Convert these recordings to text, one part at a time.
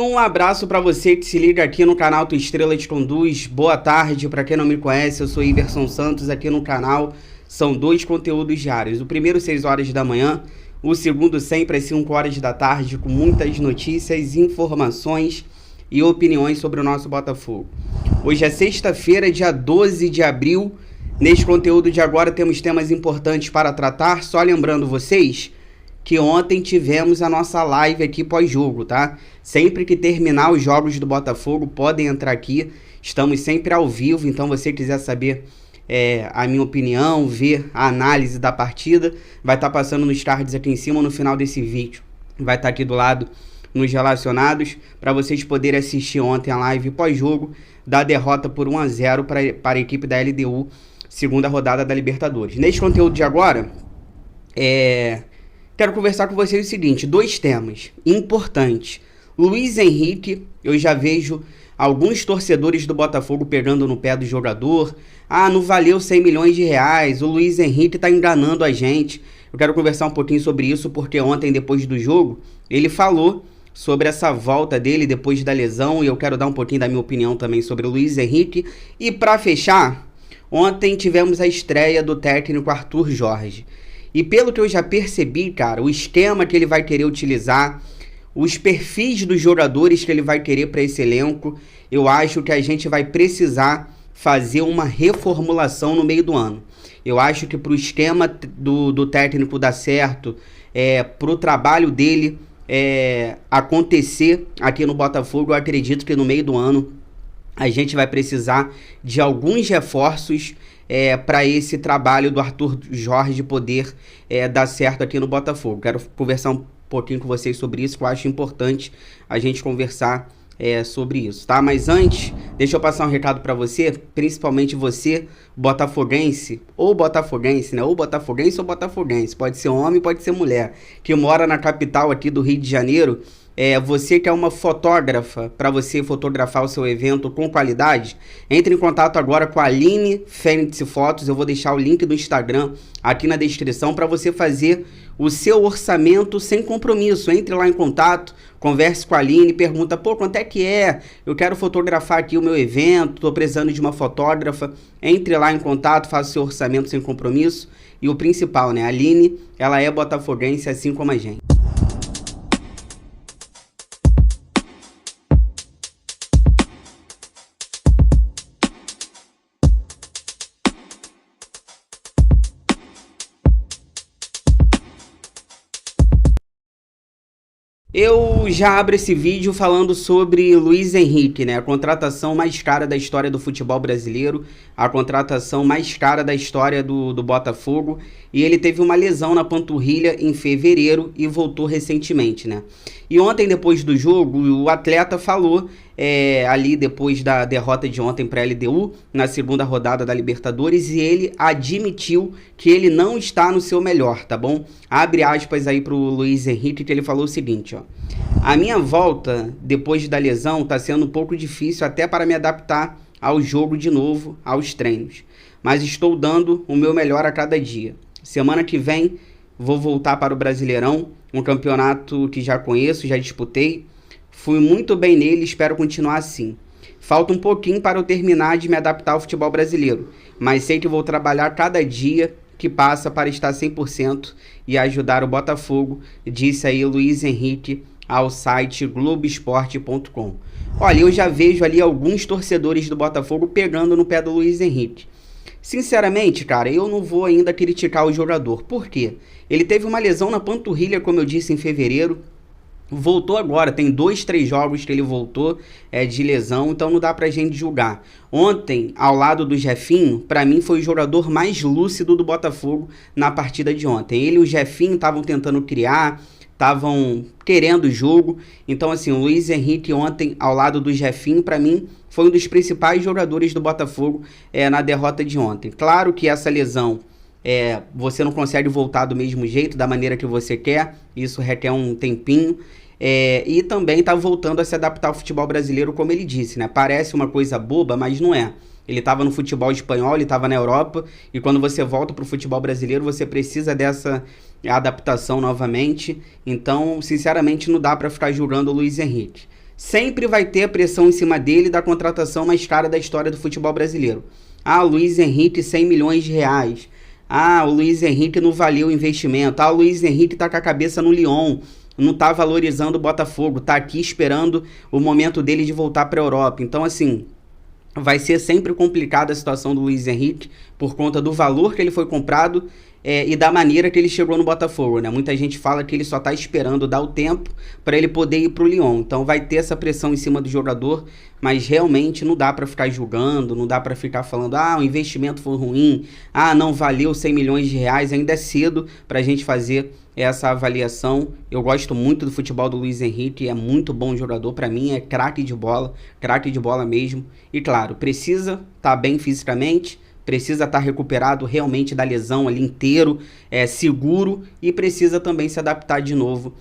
um abraço para você que se liga aqui no canal Tua Estrela Te Conduz. Boa tarde, para quem não me conhece, eu sou Iverson Santos. Aqui no canal são 2 conteúdos diários. O primeiro 6 horas da manhã, o segundo sempre às 5 horas da tarde, com muitas notícias, informações e opiniões sobre o nosso Botafogo. Hoje é sexta-feira, dia 12 de abril. Neste conteúdo de agora temos temas importantes para tratar. Só lembrando vocês que ontem tivemos a nossa live aqui pós-jogo, tá? Sempre que terminar os jogos do Botafogo, podem entrar aqui. Estamos sempre ao vivo, então você quiser saber a minha opinião, ver a análise da partida, vai estar passando nos cards aqui em cima no final desse vídeo. Vai estar aqui do lado nos relacionados, para vocês poderem assistir ontem a live pós-jogo da derrota por 1-0 para a equipe da LDU, segunda rodada da Libertadores. Neste conteúdo de agora, quero conversar com vocês o seguinte, 2 temas importantes. Luiz Henrique, eu já vejo alguns torcedores do Botafogo pegando no pé do jogador. Ah, não valeu 100 milhões de reais, o Luiz Henrique tá enganando a gente. Eu quero conversar um pouquinho sobre isso, porque ontem, depois do jogo, ele falou sobre essa volta dele depois da lesão, e eu quero dar um pouquinho da minha opinião também sobre o Luiz Henrique. E para fechar, ontem tivemos a estreia do técnico Arthur Jorge. E pelo que eu já percebi, cara, o esquema que ele vai querer utilizar, os perfis dos jogadores que ele vai querer para esse elenco, eu acho que a gente vai precisar fazer uma reformulação no meio do ano. Eu acho que para o esquema do técnico dar certo, para o trabalho dele acontecer aqui no Botafogo, eu acredito que no meio do ano a gente vai precisar de alguns reforços para esse trabalho do Arthur Jorge poder dar certo aqui no Botafogo. Quero conversar um pouquinho com vocês sobre isso, que eu acho importante a gente conversar sobre isso, tá? Mas antes, deixa eu passar um recado para você, principalmente você, botafoguense, ou botafoguense, né? Ou botafoguense, pode ser homem, pode ser mulher, que mora na capital aqui do Rio de Janeiro. Você que é uma fotógrafa, para você fotografar o seu evento com qualidade, entre em contato agora com a Aline Fênix Fotos. Eu vou deixar o link do Instagram aqui na descrição para você fazer o seu orçamento sem compromisso. Entre lá em contato, converse com a Aline, pergunta, quanto é que é? Eu quero fotografar aqui o meu evento, estou precisando de uma fotógrafa. Entre lá em contato, faça o seu orçamento sem compromisso. E o principal, né? A Aline, ela é botafoguense assim como a gente. Eu já abro esse vídeo falando sobre Luiz Henrique, né? A contratação mais cara da história do futebol brasileiro, a contratação mais cara da história do Botafogo, e ele teve uma lesão na panturrilha em fevereiro e voltou recentemente, né? E ontem, depois do jogo, o atleta falou, ali depois da derrota de ontem para a LDU, na segunda rodada da Libertadores, e ele admitiu que ele não está no seu melhor, tá bom? Abre aspas aí pro Luiz Henrique, que ele falou o seguinte, ó. A minha volta, depois da lesão, tá sendo um pouco difícil até para me adaptar ao jogo de novo, aos treinos. Mas estou dando o meu melhor a cada dia. Semana que vem, vou voltar para o Brasileirão, um campeonato que já conheço, já disputei. Fui muito bem nele, espero continuar assim. Falta um pouquinho para eu terminar de me adaptar ao futebol brasileiro, mas sei que vou trabalhar cada dia que passa para estar 100% e ajudar o Botafogo, disse aí Luiz Henrique ao site Globoesporte.com. Olha, eu já vejo ali alguns torcedores do Botafogo pegando no pé do Luiz Henrique. Sinceramente, cara, eu não vou ainda criticar o jogador. Por quê? Ele teve uma lesão na panturrilha, como eu disse, em fevereiro. Voltou agora, tem 2, 3 jogos que ele voltou de lesão, então não dá pra gente julgar. Ontem, ao lado do Jefinho, pra mim foi o jogador mais lúcido do Botafogo na partida de ontem. Ele e o Jefinho estavam tentando criar, estavam querendo o jogo. Então, assim, o Luiz Henrique ontem, ao lado do Jefinho, pra mim, foi um dos principais jogadores do Botafogo na derrota de ontem. Claro que essa lesão, você não consegue voltar do mesmo jeito, da maneira que você quer, isso requer um tempinho. E também tá voltando a se adaptar ao futebol brasileiro, como ele disse, né? Parece uma coisa boba, mas não é. Ele estava no futebol espanhol, ele estava na Europa, e quando você volta para o futebol brasileiro, você precisa dessa adaptação novamente. Então, sinceramente, não dá para ficar julgando o Luiz Henrique. sempre vai ter a pressão em cima dele da contratação mais cara da história do futebol brasileiro. Ah, o Luiz Henrique, 100 milhões de reais. Ah, o Luiz Henrique não valeu o investimento. Ah, o Luiz Henrique tá com a cabeça no Lyon, não tá valorizando o Botafogo, tá aqui esperando o momento dele de voltar para a Europa. Então, assim, vai ser sempre complicada a situação do Luiz Henrique por conta do valor que ele foi comprado e da maneira que ele chegou no Botafogo, né? Muita gente fala que ele só tá esperando dar o tempo para ele poder ir pro Lyon. Então vai ter essa pressão em cima do jogador, mas realmente não dá para ficar julgando, não dá para ficar falando, ah, o investimento foi ruim, ah, não valeu 100 milhões de reais, ainda é cedo pra gente fazer essa avaliação. Eu gosto muito do futebol do Luiz Henrique, é muito bom jogador, para mim é craque de bola mesmo. E claro, precisa estar bem fisicamente, precisa estar recuperado realmente da lesão ali inteiro, seguro, e precisa também se adaptar de novo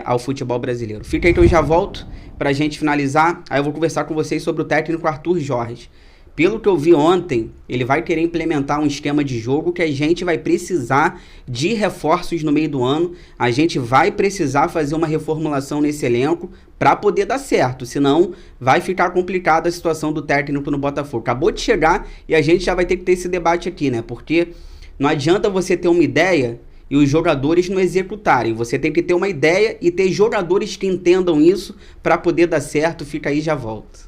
ao futebol brasileiro. Fica aí que eu já volto pra gente finalizar, aí eu vou conversar com vocês sobre o técnico Arthur Jorge. Pelo que eu vi ontem, ele vai querer implementar um esquema de jogo que a gente vai precisar de reforços no meio do ano. A gente vai precisar fazer uma reformulação nesse elenco para poder dar certo. Senão vai ficar complicada a situação do técnico no Botafogo. Acabou de chegar e a gente já vai ter que ter esse debate aqui, né? Porque não adianta você ter uma ideia e os jogadores não executarem. Você tem que ter uma ideia e ter jogadores que entendam isso para poder dar certo. Fica aí, já volto.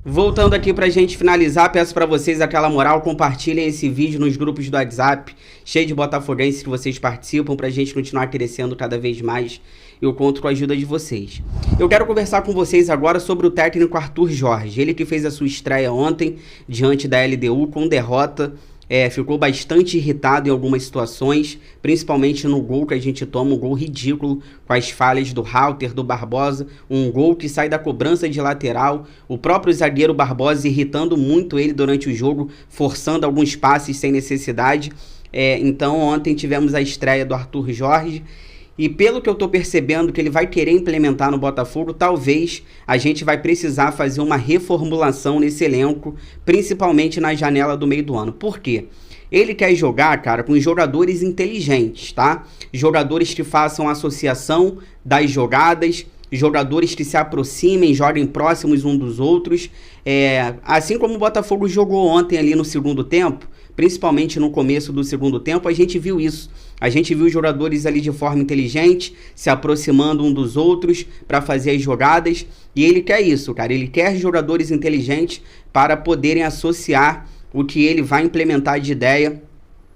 Voltando aqui pra gente finalizar, peço pra vocês aquela moral, compartilhem esse vídeo nos grupos do WhatsApp, cheio de botafoguenses que vocês participam, pra gente continuar crescendo cada vez mais. Eu conto com a ajuda de vocês. Eu quero conversar com vocês agora sobre o técnico Arthur Jorge, ele que fez a sua estreia ontem diante da LDU com derrota. Ficou bastante irritado em algumas situações, principalmente no gol que a gente toma, um gol ridículo, com as falhas do Halter, do Barbosa, um gol que sai da cobrança de lateral, o próprio zagueiro Barbosa irritando muito ele durante o jogo, forçando alguns passes sem necessidade. Então ontem tivemos a estreia do Arthur Jorge, e pelo que eu estou percebendo que ele vai querer implementar no Botafogo, talvez a gente vai precisar fazer uma reformulação nesse elenco, principalmente na janela do meio do ano. Por quê? Ele quer jogar, cara, com jogadores inteligentes, tá? Jogadores que façam associação das jogadas, jogadores que se aproximem, joguem próximos uns dos outros. Assim como o Botafogo jogou ontem ali no segundo tempo, principalmente no começo do segundo tempo, a gente viu isso. A gente viu os jogadores ali de forma inteligente, se aproximando um dos outros para fazer as jogadas. E ele quer isso, cara. Ele quer jogadores inteligentes para poderem associar o que ele vai implementar de ideia.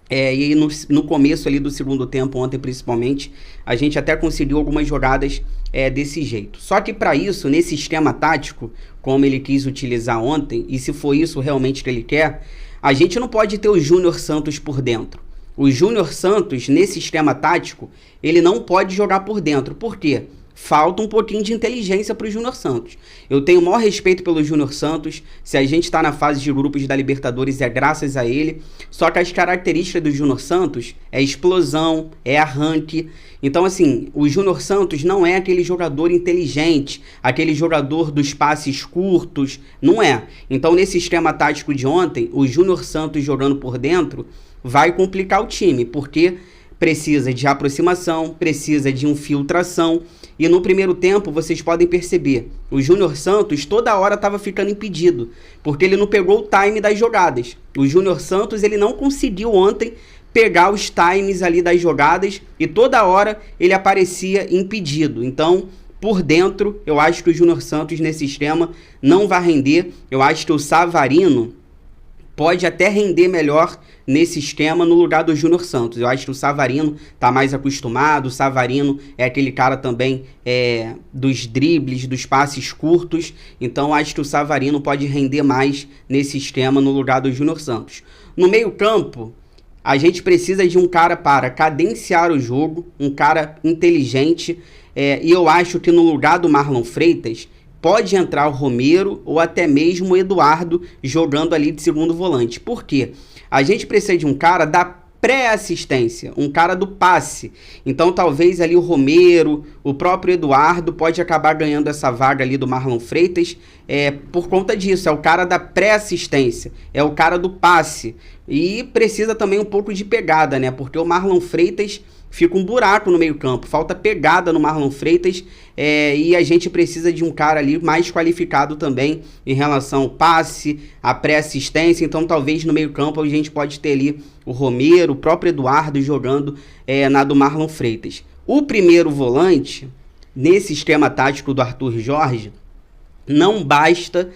E no começo ali do segundo tempo, ontem principalmente, a gente até conseguiu algumas jogadas desse jeito. Só que para isso, nesse esquema tático, como ele quis utilizar ontem, e se for isso realmente que ele quer, a gente não pode ter o Júnior Santos por dentro. O Júnior Santos, nesse esquema tático, ele não pode jogar por dentro. Por quê? Falta um pouquinho de inteligência para o Júnior Santos. Eu tenho o maior respeito pelo Júnior Santos. Se a gente está na fase de grupos da Libertadores, é graças a ele. Só que as características do Júnior Santos é explosão, é arranque. Então, assim, o Júnior Santos não é aquele jogador inteligente, aquele jogador dos passes curtos, não é. Então, nesse esquema tático de ontem, o Júnior Santos jogando por dentro vai complicar o time, porque precisa de aproximação, precisa de infiltração. E no primeiro tempo, vocês podem perceber, o Júnior Santos toda hora estava ficando impedido, porque ele não pegou o time das jogadas. O Júnior Santos ele não conseguiu ontem pegar os times ali das jogadas e toda hora ele aparecia impedido. Então, por dentro, eu acho que o Júnior Santos nesse esquema não vai render. Eu acho que o Savarino pode até render melhor nesse esquema no lugar do Júnior Santos. Eu acho que o Savarino tá mais acostumado, o Savarino é aquele cara também dos dribles, dos passes curtos, então acho que o Savarino pode render mais nesse esquema no lugar do Júnior Santos. No meio campo, a gente precisa de um cara para cadenciar o jogo, um cara inteligente, e eu acho que no lugar do Marlon Freitas, pode entrar o Romero ou até mesmo o Eduardo jogando ali de segundo volante. Por quê? A gente precisa de um cara da pré-assistência, um cara do passe. Então talvez ali o Romero, o próprio Eduardo pode acabar ganhando essa vaga ali do Marlon Freitas por conta disso. É o cara da pré-assistência, é o cara do passe. E precisa também um pouco de pegada, né? Porque o Marlon Freitas fica um buraco no meio campo, falta pegada no Marlon Freitas, e a gente precisa de um cara ali mais qualificado também em relação ao passe, a pré-assistência. Então talvez no meio campo a gente pode ter ali o Romero, o próprio Eduardo jogando na do Marlon Freitas. O primeiro volante, nesse esquema tático do Arthur Jorge, não basta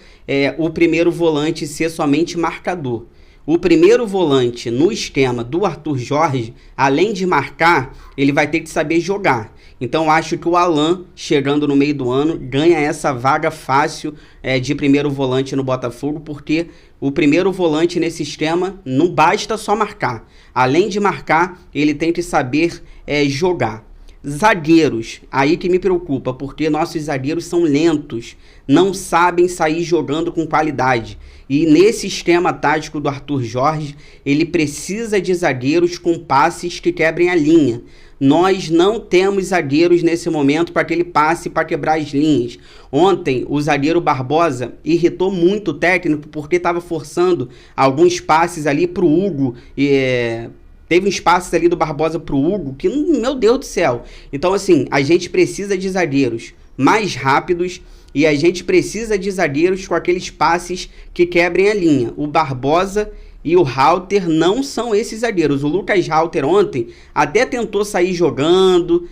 o primeiro volante ser somente marcador. O primeiro volante no esquema do Arthur Jorge, além de marcar, ele vai ter que saber jogar. Então acho que o Alan, chegando no meio do ano, ganha essa vaga fácil de primeiro volante no Botafogo, porque o primeiro volante nesse esquema não basta só marcar. Além de marcar, ele tem que saber jogar. Zagueiros, aí que me preocupa, porque nossos zagueiros são lentos, não sabem sair jogando com qualidade. E nesse esquema tático do Arthur Jorge, ele precisa de zagueiros com passes que quebrem a linha. Nós não temos zagueiros nesse momento para aquele passe para quebrar as linhas. Ontem, o zagueiro Barbosa irritou muito o técnico porque estava forçando alguns passes ali para o Hugo. Teve uns passes ali do Barbosa pro Hugo que, meu Deus do céu. Então, assim, a gente precisa de zagueiros mais rápidos e a gente precisa de zagueiros com aqueles passes que quebrem a linha. O Barbosa e o Halter não são esses zagueiros. O Lucas Halter ontem até tentou sair jogando,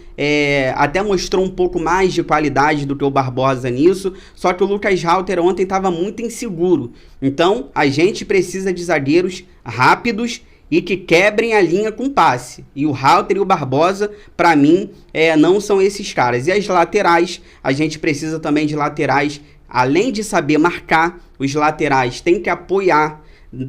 até mostrou um pouco mais de qualidade do que o Barbosa nisso, só que o Lucas Halter ontem estava muito inseguro. Então, a gente precisa de zagueiros rápidos e que quebrem a linha com passe. E o Halter e o Barbosa, para mim, não são esses caras. E as laterais, a gente precisa também de laterais, além de saber marcar, os laterais têm que apoiar.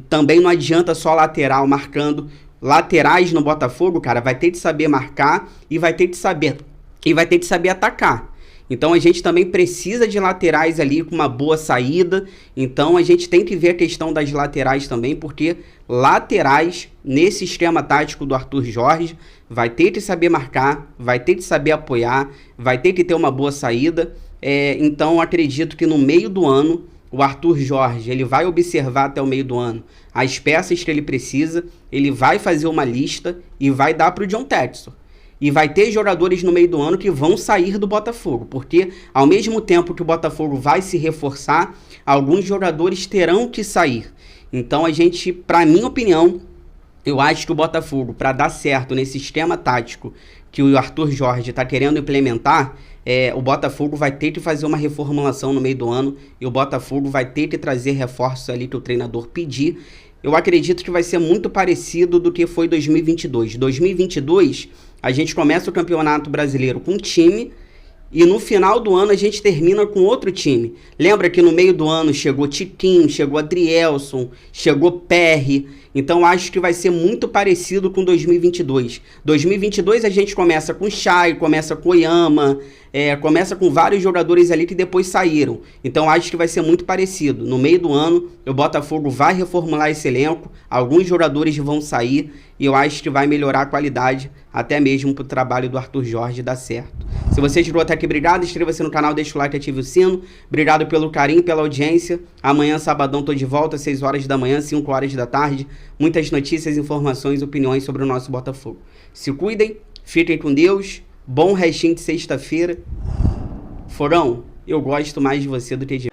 Também não adianta só lateral marcando. Laterais no Botafogo, cara, vai ter que saber marcar e vai ter que saber atacar. Então a gente também precisa de laterais ali com uma boa saída. Então a gente tem que ver a questão das laterais também, porque laterais nesse esquema tático do Arthur Jorge vai ter que saber marcar, vai ter que saber apoiar, vai ter que ter uma boa saída. Então acredito que no meio do ano o Arthur Jorge ele vai observar até o meio do ano as peças que ele precisa, ele vai fazer uma lista e vai dar para o John Textor. E vai ter jogadores no meio do ano que vão sair do Botafogo, porque ao mesmo tempo que o Botafogo vai se reforçar, alguns jogadores terão que sair. Então a gente, para minha opinião, eu acho que o Botafogo, para dar certo nesse esquema tático que o Arthur Jorge está querendo implementar, o Botafogo vai ter que fazer uma reformulação no meio do ano e o Botafogo vai ter que trazer reforços ali que o treinador pedir. Eu acredito que vai ser muito parecido do que foi 2022. 2022, a gente começa o Campeonato Brasileiro com um time e no final do ano a gente termina com outro time. Lembra que no meio do ano chegou Tiquinho, chegou Adrielson, chegou Perry. Então acho que vai ser muito parecido com 2022. 2022 a gente começa com Chay, começa com Oyama, começa com vários jogadores ali que depois saíram. Então acho que vai ser muito parecido. No meio do ano o Botafogo vai reformular esse elenco, alguns jogadores vão sair e eu acho que vai melhorar a qualidade, até mesmo para o trabalho do Arthur Jorge dar certo. Se você chegou até aqui, obrigado, inscreva-se no canal, deixa o like, ative o sino. Obrigado pelo carinho, pela audiência. Amanhã, sabadão, tô de volta, 6 horas da manhã, 5 horas da tarde. Muitas notícias, informações, opiniões sobre o nosso Botafogo. Se cuidem, fiquem com Deus, bom restinho de sexta-feira. Fogão, eu gosto mais de você do que de...